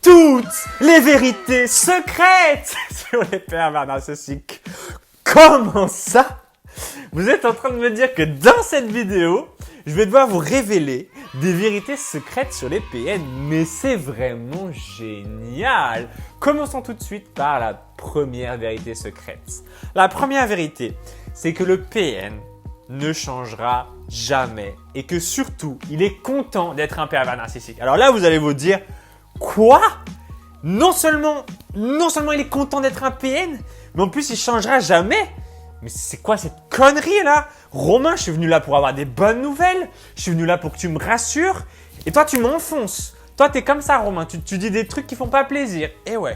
toutes les vérités secrètes sur les pervers narcissiques. Comment ça? Vous êtes en train de me dire que dans cette vidéo, je vais devoir vous révéler des vérités secrètes sur les PN, mais c'est vraiment génial! Commençons tout de suite par la première vérité secrète. La première vérité, c'est que le PN ne changera jamais et que surtout, il est content d'être un pervers narcissique. Alors là, vous allez vous dire, quoi? Non seulement il est content d'être un PN, mais en plus il changera jamais. Mais c'est quoi cette connerie là? Romain, je suis venu là pour avoir des bonnes nouvelles. Je suis venu là pour que tu me rassures. Et toi, tu m'enfonces. Toi, t'es comme ça, Romain. Tu dis des trucs qui font pas plaisir. Et ouais.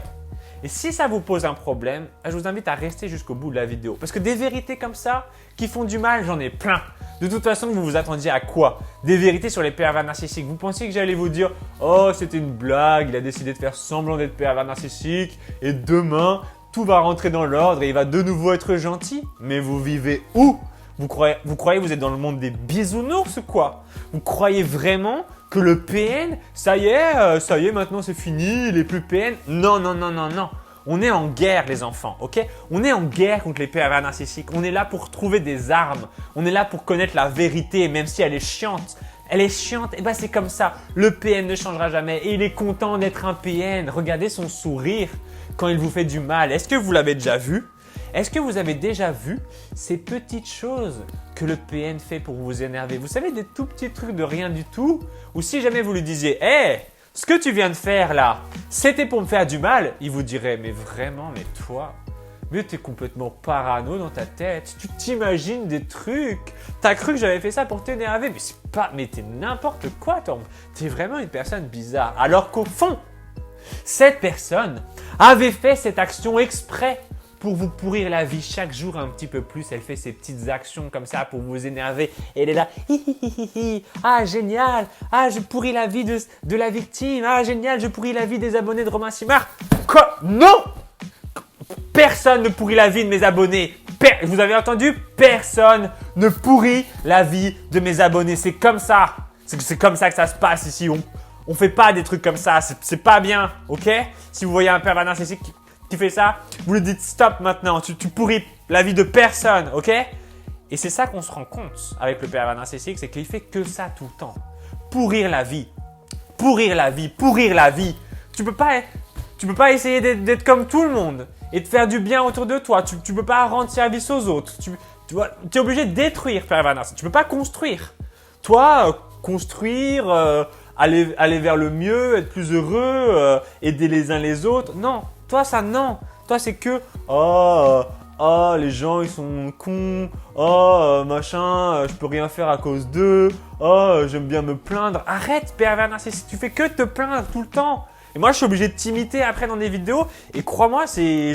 Et si ça vous pose un problème, je vous invite à rester jusqu'au bout de la vidéo. Parce que des vérités comme ça, qui font du mal, j'en ai plein. De toute façon, vous vous attendiez à quoi? Des vérités sur les pervers narcissiques. Vous pensiez que j'allais vous dire « Oh, c'était une blague, il a décidé de faire semblant d'être pervers narcissique. Et demain, tout va rentrer dans l'ordre et il va de nouveau être gentil. » Mais vous vivez où? Vous croyez que vous êtes dans le monde des bisounours ou quoi? Vous croyez vraiment que le PN, ça y est, maintenant c'est fini, il est plus PN? Non, non, non, non, non. On est en guerre, les enfants, ok? On est en guerre contre les pervers narcissiques. On est là pour trouver des armes. On est là pour connaître la vérité, même si elle est chiante. Elle est chiante, et ben c'est comme ça. Le PN ne changera jamais et il est content d'être un PN. Regardez son sourire quand il vous fait du mal. Est-ce que vous l'avez déjà vu? Est-ce que vous avez déjà vu ces petites choses que le PN fait pour vous énerver? Vous savez, des tout petits trucs de rien du tout? Ou si jamais vous lui disiez « Hé, ce que tu viens de faire là, c'était pour me faire du mal », il vous dirait « Mais vraiment, mais toi, mais t'es complètement parano dans ta tête. Tu t'imagines des trucs. T'as cru que j'avais fait ça pour t'énerver, mais c'est pas… Mais t'es n'importe quoi, Tom. T'es vraiment une personne bizarre. » Alors qu'au fond, cette personne avait fait cette action exprès pour vous pourrir la vie chaque jour un petit peu plus. Elle fait ses petites actions comme ça pour vous énerver. Et elle est là, hi, hi, hi, hi, hi. Ah génial, ah je pourris la vie de la victime, ah génial, je pourris la vie des abonnés de Romain Simard. Quoi? Non! Personne ne pourrit la vie de mes abonnés. Vous avez entendu? Personne ne pourrit la vie de mes abonnés. C'est comme ça. C'est comme ça que ça se passe ici. On fait pas des trucs comme ça. C'est pas bien, ok? Si vous voyez un pervers narcissique qui fait ça, vous lui dites stop maintenant, tu pourris la vie de personne, ok? Et c'est ça qu'on se rend compte avec le pervers narcissique, c'est qu'il fait que ça tout le temps. Pourrir la vie, pourrir la vie, pourrir la vie. Tu peux pas essayer d'être comme tout le monde et de faire du bien autour de toi. Tu peux pas rendre service aux autres. Tu es obligé de détruire, pervers narcissique. Tu peux pas construire. Toi, construire, aller vers le mieux, être plus heureux, aider les uns les autres. Non. Toi, ça, non. Toi, c'est que « Oh, les gens, ils sont cons. Oh, machin, je peux rien faire à cause d'eux. Oh, j'aime bien me plaindre. » Arrête, pervers narcissique. Tu fais que te plaindre tout le temps. Et moi, je suis obligé de t'imiter après dans des vidéos. Et crois-moi, c'est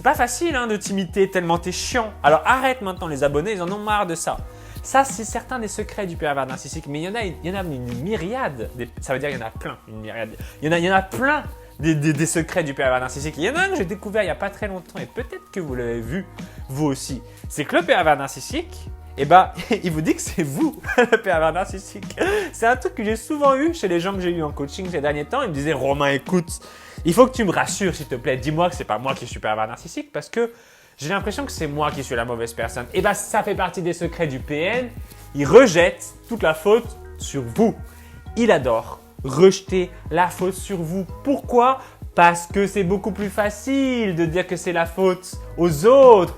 pas facile de t'imiter tellement t'es chiant. Alors, arrête maintenant. Les abonnés, ils en ont marre de ça. Ça, c'est certains des secrets du pervers narcissique. Mais il y en a une myriade. Ça veut dire qu'il y en a plein. Une myriade. Il y en a plein. Des secrets du pervers narcissique. Il y en a un que j'ai découvert il n'y a pas très longtemps et peut-être que vous l'avez vu vous aussi. C'est que le pervers narcissique, il vous dit que c'est vous, le pervers narcissique. C'est un truc que j'ai souvent eu chez les gens que j'ai eu en coaching ces derniers temps. Ils me disaient « Romain, écoute, il faut que tu me rassures s'il te plaît. Dis-moi que c'est pas moi qui suis pervers narcissique parce que j'ai l'impression que c'est moi qui suis la mauvaise personne. » Ça fait partie des secrets du PN. Il rejette toute la faute sur vous. Il adore rejeter la faute sur vous. Pourquoi? Parce que c'est beaucoup plus facile de dire que c'est la faute aux autres.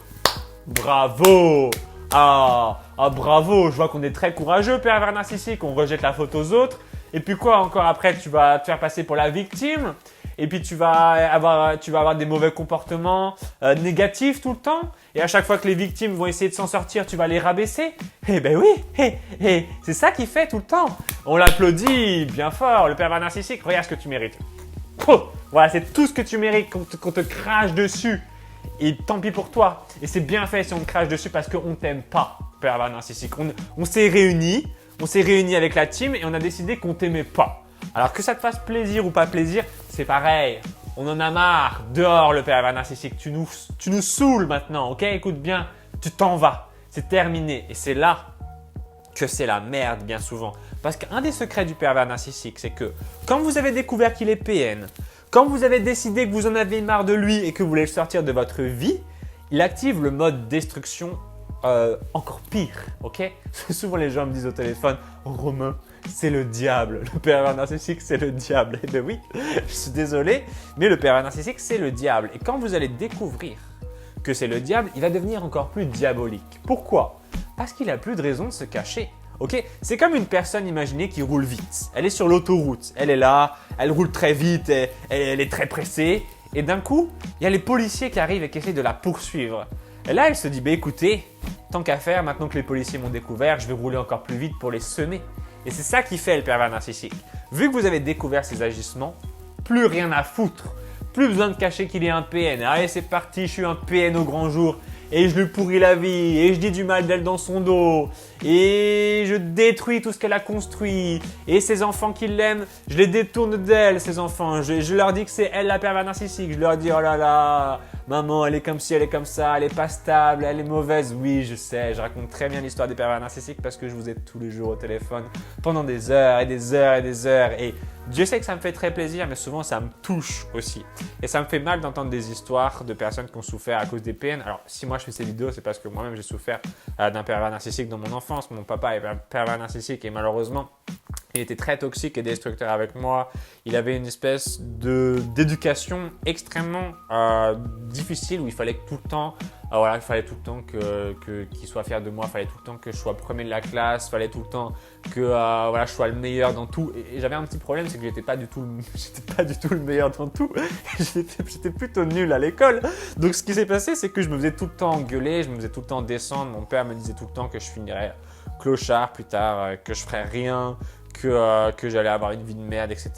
Bravo! Bravo! Je vois qu'on est très courageux, pervers narcissique. On rejette la faute aux autres. Et puis quoi encore après? Tu vas te faire passer pour la victime. Et puis tu vas avoir des mauvais comportements négatifs tout le temps. Et à chaque fois que les victimes vont essayer de s'en sortir, tu vas les rabaisser. Eh ben oui, c'est ça qu'il fait tout le temps. On l'applaudit bien fort, le pervers narcissique. Regarde ce que tu mérites. Voilà, c'est tout ce que tu mérites qu'on te crache dessus. Et tant pis pour toi. Et c'est bien fait si on te crache dessus parce qu'on t'aime pas, pervers narcissique. On s'est réunis avec la team et on a décidé qu'on t'aimait pas. Alors que ça te fasse plaisir ou pas plaisir, c'est pareil. On en a marre. Dehors le pervers narcissique. Tu nous saoules maintenant, ok? Écoute bien, tu t'en vas. C'est terminé. Et c'est là que c'est la merde bien souvent. Parce qu'un des secrets du pervers narcissique, c'est que quand vous avez découvert qu'il est PN, quand vous avez décidé que vous en avez marre de lui et que vous voulez le sortir de votre vie, il active le mode destruction encore pire, ok? Souvent les gens me disent au téléphone « Romain, c'est le diable, le pervers narcissique c'est le diable ». Eh bien oui, je suis désolé, mais le pervers narcissique c'est le diable. Et quand vous allez découvrir que c'est le diable, il va devenir encore plus diabolique. Pourquoi? Parce qu'il n'a plus de raison de se cacher. Ok, c'est comme une personne, imaginez, qui roule vite. Elle est sur l'autoroute, elle est là, elle roule très vite, elle est très pressée. Et d'un coup, il y a les policiers qui arrivent et qui essaient de la poursuivre. Et là, elle se dit, bah, écoutez, tant qu'à faire, maintenant que les policiers m'ont découvert, je vais rouler encore plus vite pour les semer. Et c'est ça qui fait le pervers narcissique. Vu que vous avez découvert ses agissements, plus rien à foutre. Plus besoin de cacher qu'il est un PN. Allez, c'est parti, je suis un PN au grand jour. Et je lui pourris la vie, et je dis du mal d'elle dans son dos, et je détruis tout ce qu'elle a construit, et ses enfants qui l'aiment, je les détourne d'elle, ces enfants, je leur dis que c'est elle la pervers narcissique, je leur dis oh là là, maman elle est comme ci, elle est comme ça, elle est pas stable, elle est mauvaise, oui je sais, je raconte très bien l'histoire des pervers narcissiques parce que je vous ai tous les jours au téléphone pendant des heures et des heures et des heures, et Dieu sait que ça me fait très plaisir, mais souvent ça me touche aussi. Et ça me fait mal d'entendre des histoires de personnes qui ont souffert à cause des PN. Alors, si moi je fais ces vidéos, c'est parce que moi-même j'ai souffert d'un pervers narcissique dans mon enfance. Mon papa est un pervers narcissique et malheureusement, il était très toxique et destructeur avec moi. Il avait une espèce d'éducation extrêmement difficile où il fallait que tout le temps, il fallait tout le temps qu'il soit fier de moi, il fallait tout le temps que je sois premier de la classe, il fallait tout le temps que je sois le meilleur dans tout. Et j'avais un petit problème, c'est que j'étais pas du tout le meilleur dans tout. J'étais plutôt nul à l'école. Donc ce qui s'est passé, c'est que je me faisais tout le temps engueuler, je me faisais tout le temps descendre. Mon père me disait tout le temps que je finirais clochard plus tard, que je ferais rien, que j'allais avoir une vie de merde, etc.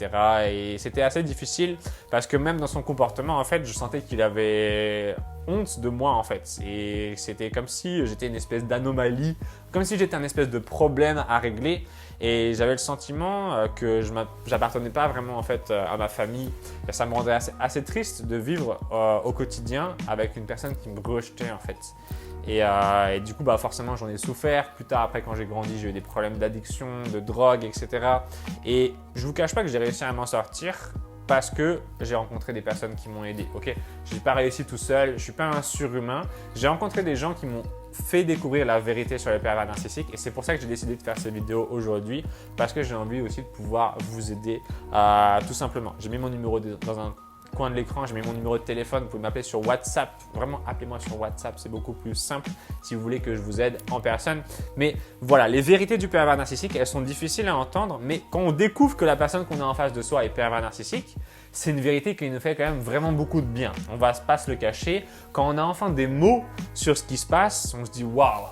Et c'était assez difficile parce que même dans son comportement, en fait, je sentais qu'il avait honte de moi, en fait. Et c'était comme si j'étais une espèce d'anomalie, comme si j'étais un espèce de problème à régler. Et j'avais le sentiment que je n'appartenais pas vraiment en fait à ma famille. Et ça me rendait assez triste de vivre au quotidien avec une personne qui me rejetait en fait. Et du coup, forcément, j'en ai souffert. Plus tard, après, quand j'ai grandi, j'ai eu des problèmes d'addiction, de drogue, etc. Et je ne vous cache pas que j'ai réussi à m'en sortir parce que j'ai rencontré des personnes qui m'ont aidé. Ok, je n'ai pas réussi tout seul, je ne suis pas un surhumain. J'ai rencontré des gens qui m'ont fait découvrir la vérité sur les pervers narcissiques et c'est pour ça que j'ai décidé de faire cette vidéo aujourd'hui parce que j'ai envie aussi de pouvoir vous aider tout simplement. J'ai mis mon numéro dans un coin de l'écran, j'ai mis mon numéro de téléphone, vous pouvez m'appeler sur WhatsApp, vraiment appelez-moi sur WhatsApp, c'est beaucoup plus simple si vous voulez que je vous aide en personne. Mais voilà, les vérités du pervers narcissique, elles sont difficiles à entendre, mais quand on découvre que la personne qu'on a en face de soi est pervers narcissique, c'est une vérité qui nous fait quand même vraiment beaucoup de bien. On va pas se le cacher, quand on a enfin des mots sur ce qui se passe, on se dit waouh,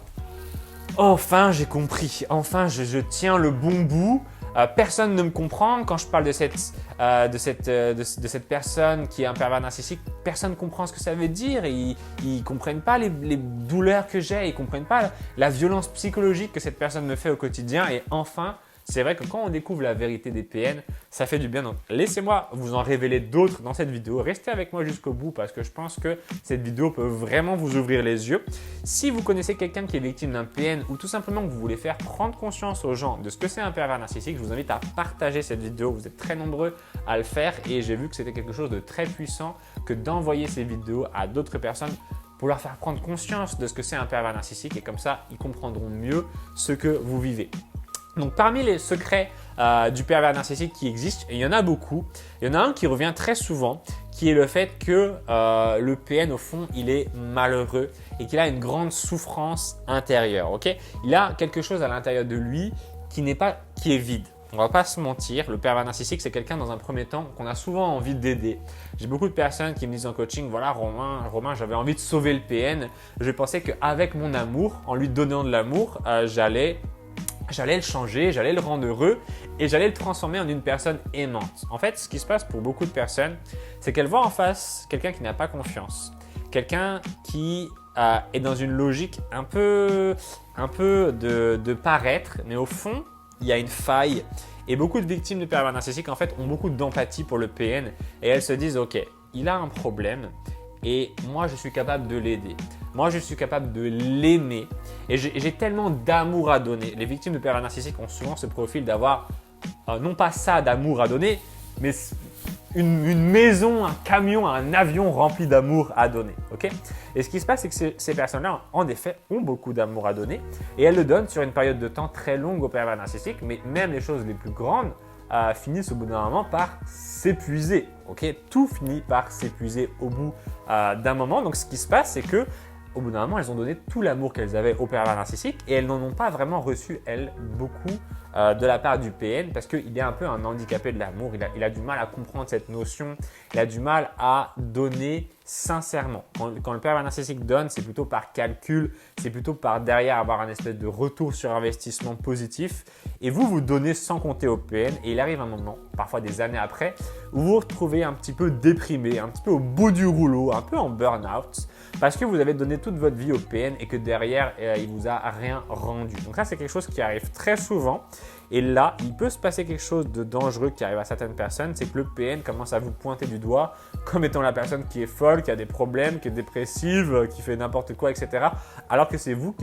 enfin j'ai compris, enfin je tiens le bon bout. Personne ne me comprend quand je parle de cette personne qui est un pervers narcissique. Personne ne comprend ce que ça veut dire. Ils ne comprennent pas les douleurs que j'ai. Ils ne comprennent pas la violence psychologique que cette personne me fait au quotidien. Et enfin, c'est vrai que quand on découvre la vérité des PN, ça fait du bien. Donc, laissez-moi vous en révéler d'autres dans cette vidéo. Restez avec moi jusqu'au bout parce que je pense que cette vidéo peut vraiment vous ouvrir les yeux. Si vous connaissez quelqu'un qui est victime d'un PN ou tout simplement que vous voulez faire prendre conscience aux gens de ce que c'est un pervers narcissique, je vous invite à partager cette vidéo. Vous êtes très nombreux à le faire et j'ai vu que c'était quelque chose de très puissant que d'envoyer ces vidéos à d'autres personnes pour leur faire prendre conscience de ce que c'est un pervers narcissique et comme ça, ils comprendront mieux ce que vous vivez. Donc parmi les secrets du pervers narcissique qui existent, et il y en a beaucoup, il y en a un qui revient très souvent, qui est le fait que le PN au fond il est malheureux et qu'il a une grande souffrance intérieure. Okay, il a quelque chose à l'intérieur de lui qui est vide. On va pas se mentir, le pervers narcissique c'est quelqu'un dans un premier temps qu'on a souvent envie d'aider. J'ai beaucoup de personnes qui me disent en coaching, voilà Romain, j'avais envie de sauver le PN. Je pensais qu'avec mon amour, en lui donnant de l'amour, j'allais le changer, j'allais le rendre heureux et j'allais le transformer en une personne aimante. En fait, ce qui se passe pour beaucoup de personnes, c'est qu'elles voient en face quelqu'un qui n'a pas confiance, quelqu'un qui est dans une logique un peu de paraître, mais au fond, il y a une faille. Et beaucoup de victimes de pervers narcissiques, en fait, ont beaucoup d'empathie pour le PN et elles se disent « Ok, il a un problème et moi, je suis capable de l'aider. » Moi, je suis capable de l'aimer et j'ai tellement d'amour à donner. Les victimes de pervers narcissiques ont souvent ce profil d'avoir, non pas ça d'amour à donner, mais une maison, un camion, un avion rempli d'amour à donner. Okay, et ce qui se passe, c'est que ces personnes-là, en effet, ont beaucoup d'amour à donner et elles le donnent sur une période de temps très longue aux pervers narcissiques, mais même les choses les plus grandes finissent au bout d'un moment par s'épuiser. Okay, tout finit par s'épuiser au bout d'un moment. Donc, ce qui se passe, c'est que au bout d'un moment, elles ont donné tout l'amour qu'elles avaient au pervers narcissique et elles n'en ont pas vraiment reçu, elles, beaucoup de la part du PN parce qu'il est un peu un handicapé de l'amour. Il a du mal à comprendre cette notion, il a du mal à donner sincèrement. Quand le pervers narcissique donne, c'est plutôt par calcul, c'est plutôt par derrière avoir un espèce de retour sur investissement positif. Et vous donnez sans compter au PN et il arrive un moment, parfois des années après, où vous vous retrouvez un petit peu déprimé, un petit peu au bout du rouleau, un peu en burn-out parce que vous avez donné toute votre vie au PN et que derrière, il ne vous a rien rendu. Donc ça, c'est quelque chose qui arrive très souvent. Et là, il peut se passer quelque chose de dangereux qui arrive à certaines personnes, c'est que le PN commence à vous pointer du doigt comme étant la personne qui est folle, qui a des problèmes, qui est dépressive, qui fait n'importe quoi, etc. Alors que c'est lui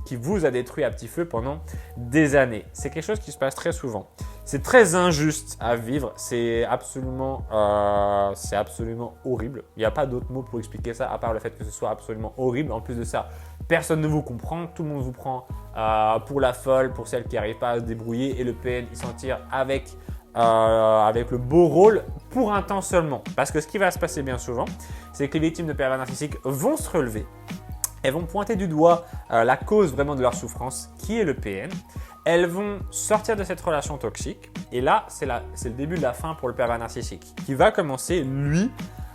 qui vous a détruit à petit feu pendant des années. C'est quelque chose qui se passe très souvent. C'est très injuste à vivre, c'est absolument horrible. Il n'y a pas d'autre mot pour expliquer ça à part le fait que ce soit absolument horrible. En plus de ça, personne ne vous comprend, tout le monde vous prend pour la folle, pour celle qui n'arrive pas à se débrouiller et le PN, il s'en tire avec le beau rôle pour un temps seulement. Parce que ce qui va se passer bien souvent, c'est que les victimes de pervers narcissiques vont se relever, elles vont pointer du doigt la cause vraiment de leur souffrance qui est le PN. Elles vont sortir de cette relation toxique et là, c'est le début de la fin pour le pervers narcissique qui va commencer, lui,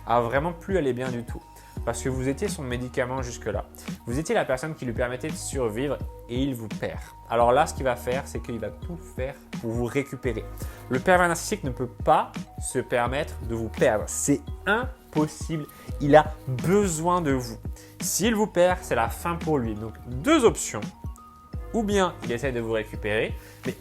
à vraiment plus aller bien du tout. Parce que vous étiez son médicament jusque-là. Vous étiez la personne qui lui permettait de survivre et il vous perd. Alors là, ce qu'il va faire, c'est qu'il va tout faire pour vous récupérer. Le pervers narcissique ne peut pas se permettre de vous perdre. C'est impossible. Il a besoin de vous. S'il vous perd, c'est la fin pour lui. Donc, deux options. Ou bien il essaie de vous récupérer, mais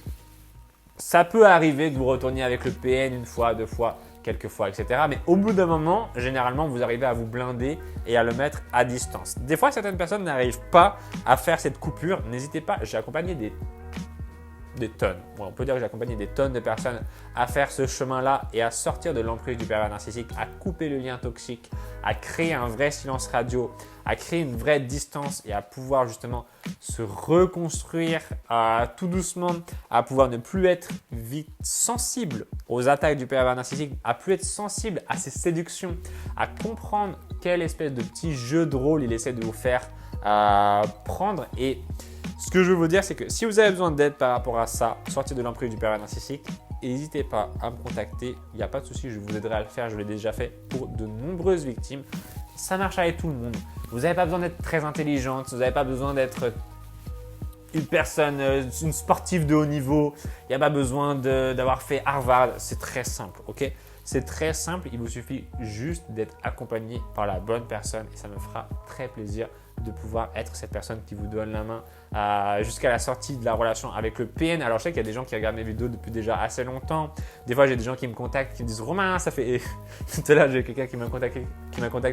ça peut arriver que vous retourniez avec le PN une fois, deux fois, quelques fois, etc. Mais au bout d'un moment, généralement, vous arrivez à vous blinder et à le mettre à distance. Des fois, certaines personnes n'arrivent pas à faire cette coupure. N'hésitez pas, j'ai accompagné des tonnes. Bon, on peut dire que j'ai accompagné des tonnes de personnes à faire ce chemin-là et à sortir de l'emprise du pervers narcissique, à couper le lien toxique, à créer un vrai silence radio, à créer une vraie distance et à pouvoir justement se reconstruire tout doucement, à pouvoir ne plus être vite sensible aux attaques du pervers narcissique, à plus être sensible à ses séductions, à comprendre quelle espèce de petit jeu de rôle il essaie de vous faire prendre. Et ce que je veux vous dire, c'est que si vous avez besoin d'aide par rapport à ça, sortir de l'emprise du pervers narcissique, n'hésitez pas à me contacter. Il n'y a pas de souci, je vous aiderai à le faire. Je l'ai déjà fait pour de nombreuses victimes. Ça marche avec tout le monde. Vous n'avez pas besoin d'être très intelligente. Vous n'avez pas besoin d'être une personne, une sportive de haut niveau. Il n'y a pas besoin d'avoir fait Harvard. C'est très simple, ok ? C'est très simple. Il vous suffit juste d'être accompagné par la bonne personne et ça me fera très plaisir de pouvoir être cette personne qui vous donne la main jusqu'à la sortie de la relation avec le PN. Alors, je sais qu'il y a des gens qui regardent mes vidéos depuis déjà assez longtemps. Des fois, j'ai des gens qui me contactent, qui me disent « Romain, ça fait… » Tout à l'heure, j'ai quelqu'un qui m'a contacté,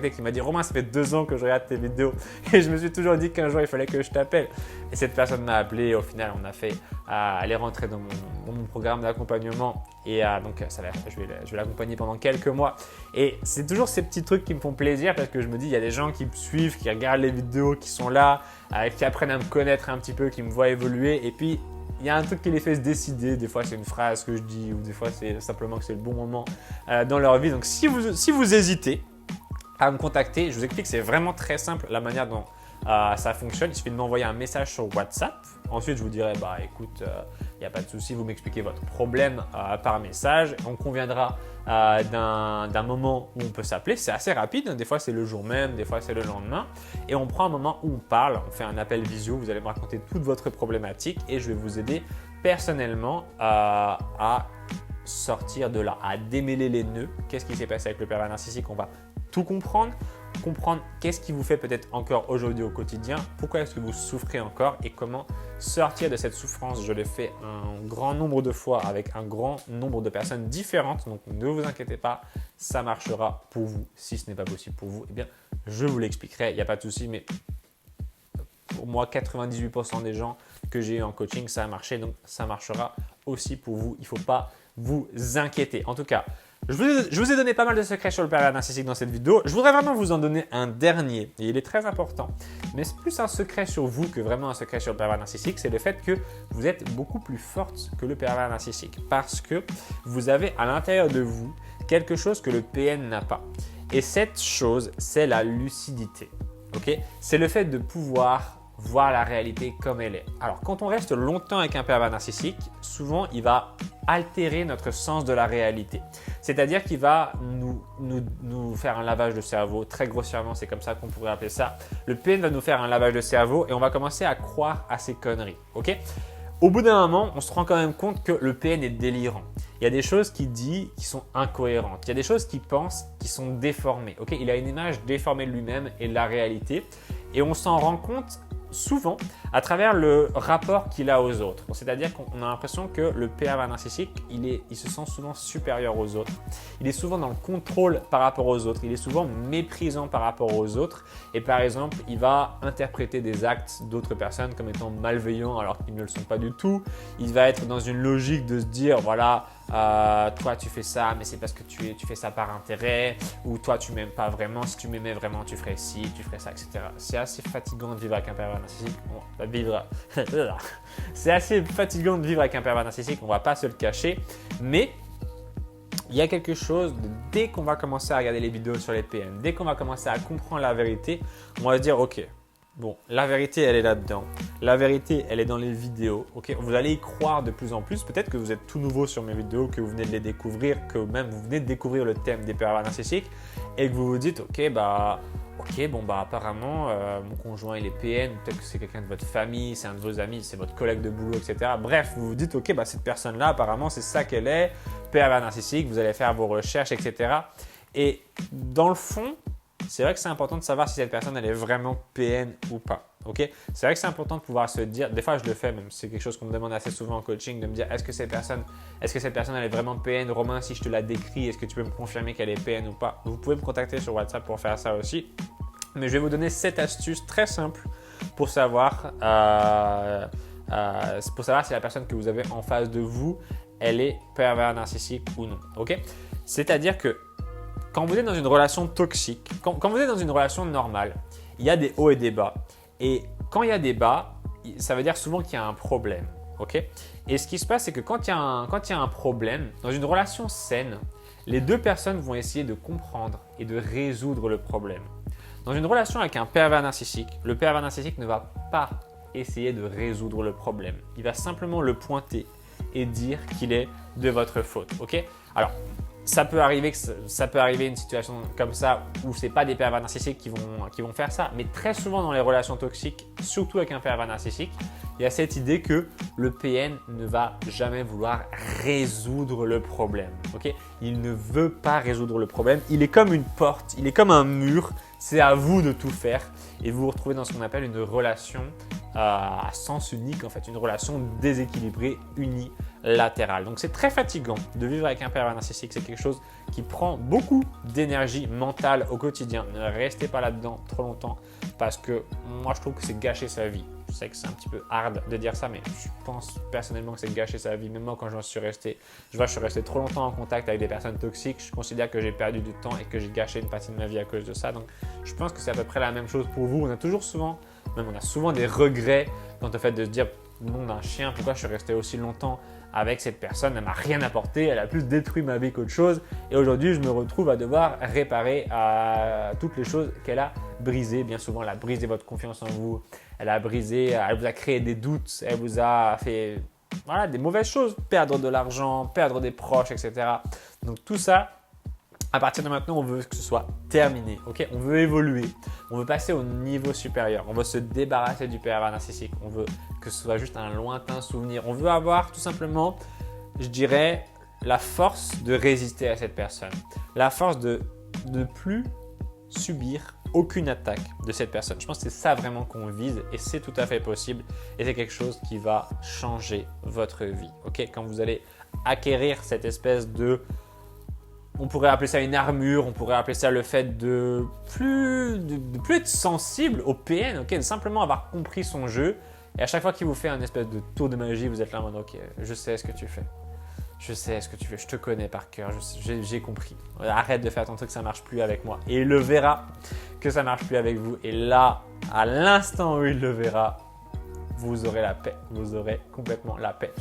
qui m'a dit « Romain, ça fait 2 ans que je regarde tes vidéos. » Et je me suis toujours dit qu'un jour, il fallait que je t'appelle. Et cette personne m'a appelé et au final, on a fait… elle est rentrée dans mon programme d'accompagnement. Et donc, je vais l'accompagner pendant quelques mois. Et c'est toujours ces petits trucs qui me font plaisir parce que je me dis, il y a des gens qui me suivent, qui regardent les vidéos, qui sont là, qui apprennent à me connaître un petit peu, qui me voient évoluer. Et puis, il y a un truc qui les fait se décider. Des fois, c'est une phrase que je dis ou des fois, c'est simplement que c'est le bon moment dans leur vie. Donc, si vous hésitez à me contacter, je vous explique, c'est vraiment très simple la manière dont ça fonctionne. Il suffit de m'envoyer un message sur WhatsApp. Ensuite, je vous dirai, bah écoute, il n'y a pas de souci, vous m'expliquez votre problème par message. On conviendra d'un moment où on peut s'appeler. C'est assez rapide, hein. Des fois c'est le jour même, des fois c'est le lendemain. Et on prend un moment où on parle, on fait un appel visio, vous allez me raconter toute votre problématique et je vais vous aider personnellement à sortir de là, à démêler les nœuds. Qu'est-ce qui s'est passé avec le pervers narcissique? On va tout comprendre. comprendre qu'est-ce qui vous fait peut-être encore aujourd'hui au quotidien, pourquoi est-ce que vous souffrez encore et comment sortir de cette souffrance. Je l'ai fait un grand nombre de fois avec un grand nombre de personnes différentes, donc ne vous inquiétez pas, ça marchera pour vous. Si ce n'est pas possible pour vous, eh bien, je vous l'expliquerai, il n'y a pas de souci, mais pour moi, 98% des gens que j'ai eu en coaching, ça a marché, donc ça marchera aussi pour vous. Il ne faut pas vous inquiéter. En tout cas, je vous ai donné pas mal de secrets sur le pervers narcissique dans cette vidéo. Je voudrais vraiment vous en donner un dernier et il est très important. Mais c'est plus un secret sur vous que vraiment un secret sur le pervers narcissique. C'est le fait que vous êtes beaucoup plus forte que le pervers narcissique parce que vous avez à l'intérieur de vous quelque chose que le PN n'a pas. Et cette chose, c'est la lucidité. Okay? C'est le fait de pouvoir voir la réalité comme elle est. Alors, quand on reste longtemps avec un pervers narcissique, souvent, il va altérer notre sens de la réalité. C'est-à-dire qu'il va nous faire un lavage de cerveau, très grossièrement, c'est comme ça qu'on pourrait appeler ça. Le PN va nous faire un lavage de cerveau et on va commencer à croire à ces conneries. Okay? Au bout d'un moment, on se rend quand même compte que le PN est délirant. Il y a des choses qu'il dit qui sont incohérentes. Il y a des choses qu'il pense qui sont déformées. Okay? Il a une image déformée de lui-même et de la réalité. Et on s'en rend compte souvent à travers le rapport qu'il a aux autres. C'est-à-dire qu'on a l'impression que le pervers narcissique, il se sent souvent supérieur aux autres. Il est souvent dans le contrôle par rapport aux autres. Il est souvent méprisant par rapport aux autres. Et par exemple, il va interpréter des actes d'autres personnes comme étant malveillants alors qu'ils ne le sont pas du tout. Il va être dans une logique de se dire, voilà, toi tu fais ça, mais c'est parce que tu fais ça par intérêt, ou toi tu m'aimes pas vraiment, si tu m'aimais vraiment tu ferais ci, tu ferais ça, etc. C'est assez fatigant de vivre avec un pervers narcissique. C'est assez fatigant de vivre avec un pervers narcissique, on va pas se le cacher, mais il y a quelque chose, dès qu'on va commencer à regarder les vidéos sur les PN, dès qu'on va commencer à comprendre la vérité, on va se dire ok, bon, la vérité, elle est là-dedans. La vérité, elle est dans les vidéos. Okay, vous allez y croire de plus en plus. Peut-être que vous êtes tout nouveau sur mes vidéos, que vous venez de les découvrir, que même vous venez de découvrir le thème des pervers narcissiques et que vous vous dites, apparemment, mon conjoint, il est PN. Peut-être que c'est quelqu'un de votre famille, c'est un de vos amis, c'est votre collègue de boulot, etc. Bref, vous vous dites, ok, cette personne-là, apparemment, c'est ça qu'elle est, pervers narcissique. Vous allez faire vos recherches, etc. Et dans le fond, c'est vrai que c'est important de savoir si cette personne elle est vraiment PN ou pas. Okay? C'est vrai que c'est important de pouvoir se dire, des fois je le fais même, c'est quelque chose qu'on me demande assez souvent en coaching, de me dire est-ce que cette personne elle est vraiment PN? Romain, si je te la décris, est-ce que tu peux me confirmer qu'elle est PN ou pas? Vous pouvez me contacter sur WhatsApp pour faire ça aussi. Mais je vais vous donner 7 astuces très simples pour savoir, si la personne que vous avez en face de vous, elle est pervers narcissique ou non. Okay? C'est-à-dire que quand vous êtes dans une relation toxique, quand vous êtes dans une relation normale, il y a des hauts et des bas. Et quand il y a des bas, ça veut dire souvent qu'il y a un problème. Okay? Et ce qui se passe, c'est que quand il y a un problème, dans une relation saine, les deux personnes vont essayer de comprendre et de résoudre le problème. Dans une relation avec un pervers narcissique, le pervers narcissique ne va pas essayer de résoudre le problème. Il va simplement le pointer et dire qu'il est de votre faute. Okay? Alors, ça peut arriver une situation comme ça où ce n'est pas des pervers narcissiques qui vont faire ça. Mais très souvent dans les relations toxiques, surtout avec un pervers narcissique, il y a cette idée que le PN ne va jamais vouloir résoudre le problème. Okay? Il ne veut pas résoudre le problème. Il est comme une porte, il est comme un mur. C'est à vous de tout faire et vous vous retrouvez dans ce qu'on appelle une relation à sens unique, en fait, une relation déséquilibrée, unilatérale. Donc c'est très fatigant de vivre avec un pervers narcissique, c'est quelque chose qui prend beaucoup d'énergie mentale au quotidien. Ne restez pas là-dedans trop longtemps parce que moi je trouve que c'est gâcher sa vie. Je sais que c'est un petit peu hard de dire ça, mais je pense personnellement que c'est gâcher sa vie. Même moi, quand je suis resté trop longtemps en contact avec des personnes toxiques, je considère que j'ai perdu du temps et que j'ai gâché une partie de ma vie à cause de ça. Donc, je pense que c'est à peu près la même chose pour vous. On a souvent des regrets quant au fait de se dire nom d'un chien, pourquoi je suis resté aussi longtemps avec cette personne, elle m'a rien apporté, elle a plus détruit ma vie qu'autre chose et aujourd'hui je me retrouve à devoir réparer à toutes les choses qu'elle a brisées. Bien souvent elle a brisé votre confiance en vous, elle vous a créé des doutes, elle vous a fait des mauvaises choses, perdre de l'argent, perdre des proches, etc. Donc tout ça, à partir de maintenant, on veut que ce soit terminé. Okay? On veut évoluer, on veut passer au niveau supérieur, on veut se débarrasser du pervers narcissique, on veut que ce soit juste un lointain souvenir. On veut avoir tout simplement, je dirais, la force de résister à cette personne, la force de ne plus subir aucune attaque de cette personne. Je pense que c'est ça vraiment qu'on vise et c'est tout à fait possible et c'est quelque chose qui va changer votre vie. Ok, quand vous allez acquérir cette espèce de, on pourrait appeler ça une armure, on pourrait appeler ça le fait de plus être sensible au PN, ok, de simplement avoir compris son jeu et à chaque fois qu'il vous fait un espèce de tour de magie, vous êtes là en mode ok, je sais ce que tu fais. Je sais ce que tu fais, je te connais par cœur, j'ai compris. Arrête de faire ton truc, ça ne marche plus avec moi. Et il le verra que ça ne marche plus avec vous. Et là, à l'instant où il le verra, vous aurez la paix. Vous aurez complètement la paix.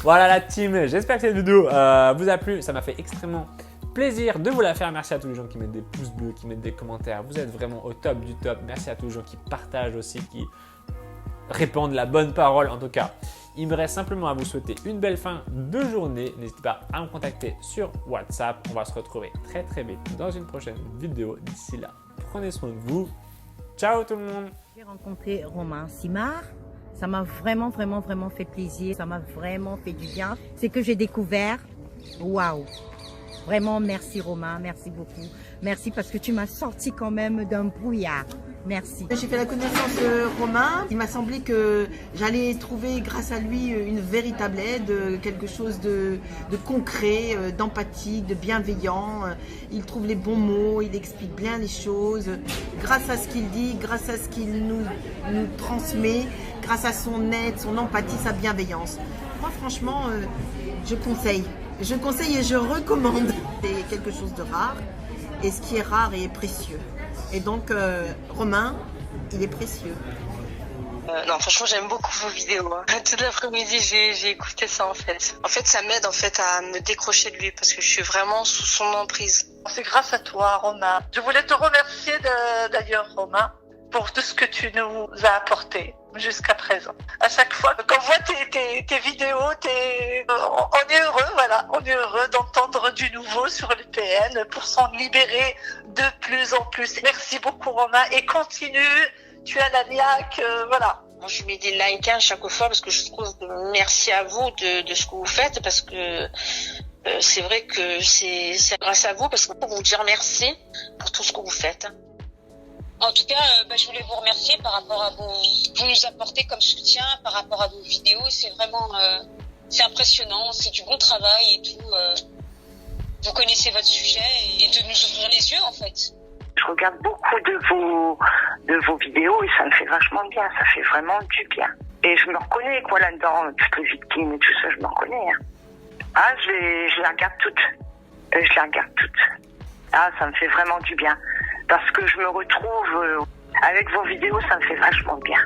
Voilà la team, j'espère que cette vidéo vous a plu. Ça m'a fait extrêmement plaisir de vous la faire. Merci à tous les gens qui mettent des pouces bleus, qui mettent des commentaires. Vous êtes vraiment au top du top. Merci à tous les gens qui partagent aussi, qui répandent la bonne parole. En tout cas, il me reste simplement à vous souhaiter une belle fin de journée. N'hésitez pas à me contacter sur WhatsApp. On va se retrouver très très vite dans une prochaine vidéo. D'ici là, prenez soin de vous. Ciao tout le monde. J'ai rencontré Romain Simard. Ça m'a vraiment fait plaisir. Ça m'a vraiment fait du bien. C'est que j'ai découvert. Waouh! Vraiment, merci Romain. Merci beaucoup. Merci parce que tu m'as sorti quand même d'un brouillard. Merci. J'ai fait la connaissance de Romain. Il m'a semblé que j'allais trouver grâce à lui une véritable aide, quelque chose de concret, d'empathique, de bienveillant. Il trouve les bons mots, il explique bien les choses. Grâce à ce qu'il dit, grâce à ce qu'il nous transmet, grâce à son aide, son empathie, sa bienveillance. Moi franchement, je conseille. Je conseille et je recommande. C'est quelque chose de rare. Et ce qui est rare est précieux. Et donc, Romain, il est précieux. Non, franchement, j'aime beaucoup vos vidéos. Hein. Toute l'après-midi, j'ai écouté ça en fait. En fait, ça m'aide en fait à me décrocher de lui parce que je suis vraiment sous son emprise. C'est grâce à toi, Romain. Je voulais te remercier d'ailleurs, Romain, pour tout ce que tu nous as apporté jusqu'à présent. À chaque fois qu'on voit tes vidéos, on est heureux, voilà. On est heureux d'entendre du nouveau sur le PN pour s'en libérer de plus en plus. Merci beaucoup, Romain, et continue. Tu as la niaque, voilà. Moi, je mets des likes à chaque fois parce que je trouve merci à vous de ce que vous faites parce que c'est vrai que c'est grâce à vous parce qu'on peut vous dire merci pour tout ce que vous faites. En tout cas, je voulais vous remercier par rapport à vous nous apportez comme soutien par rapport à vos vidéos. C'est vraiment, c'est impressionnant, c'est du bon travail et tout. Vous connaissez votre sujet et de nous ouvrir les yeux en fait. Je regarde beaucoup de vos vidéos et ça me fait vachement bien, ça fait vraiment du bien. Et je me reconnais quoi là-dedans, toutes les victimes et tout ça, je me reconnais. Hein. Ah, je les regarde toutes. Je les regarde toutes. Ah, ça me fait vraiment du bien. Parce que je me retrouve avec vos vidéos, ça me fait vachement bien.